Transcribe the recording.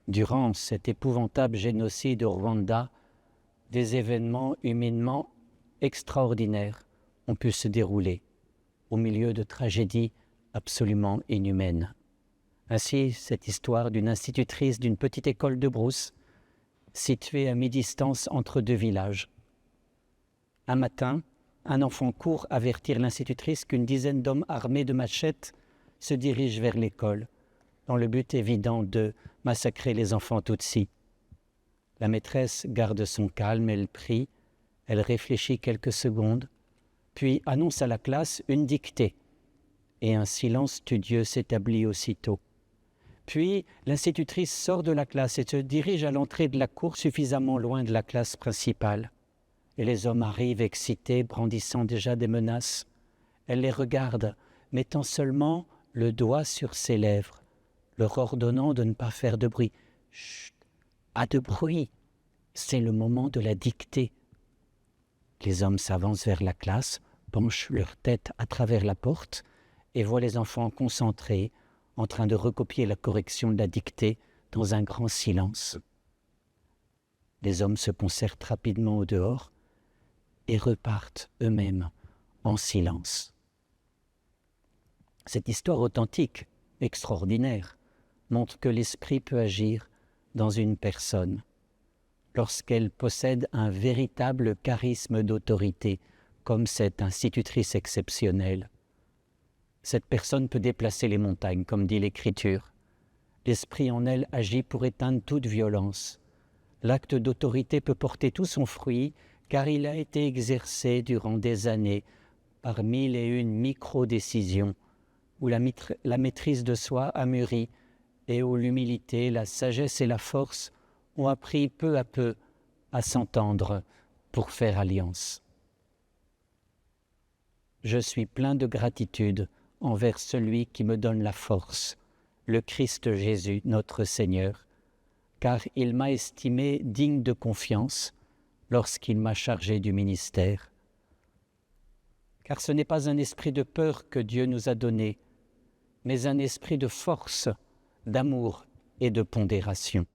Durant cet épouvantable génocide au Rwanda, des événements humainement extraordinaires ont pu se dérouler au milieu de tragédies absolument inhumaines. Ainsi, cette histoire d'une institutrice d'une petite école de brousse, située à mi-distance entre deux villages. Un matin, un enfant court avertir l'institutrice qu'une dizaine d'hommes armés de machettes se dirigent vers l'école, dans le but évident de massacrer les enfants Tutsis. La maîtresse garde son calme, elle prie, elle réfléchit quelques secondes, puis annonce à la classe une dictée, et un silence studieux s'établit aussitôt. Puis l'institutrice sort de la classe et se dirige à l'entrée de la cour suffisamment loin de la classe principale. Et les hommes arrivent excités, brandissant déjà des menaces. Elle les regarde, mettant seulement le doigt sur ses lèvres, leur ordonnant de ne pas faire de bruit. « Chut, pas de bruit, c'est le moment de la dictée. » Les hommes s'avancent vers la classe, penchent leur tête à travers la porte et voient les enfants concentrés, en train de recopier la correction de la dictée dans un grand silence. Les hommes se concertent rapidement au dehors et repartent eux-mêmes en silence. Cette histoire authentique, extraordinaire, montre que l'esprit peut agir dans une personne lorsqu'elle possède un véritable charisme d'autorité, comme cette institutrice exceptionnelle. Cette personne peut déplacer les montagnes, comme dit l'Écriture. L'esprit en elle agit pour éteindre toute violence. L'acte d'autorité peut porter tout son fruit, car il a été exercé durant des années par 1001 micro-décisions, où la maîtrise de soi a mûri et où l'humilité, la sagesse et la force ont appris peu à peu à s'entendre pour faire alliance. Je suis plein de gratitude envers celui qui me donne la force, le Christ Jésus, notre Seigneur, car il m'a estimé digne de confiance lorsqu'il m'a chargé du ministère. Car ce n'est pas un esprit de peur que Dieu nous a donné, mais un esprit de force, d'amour et de pondération.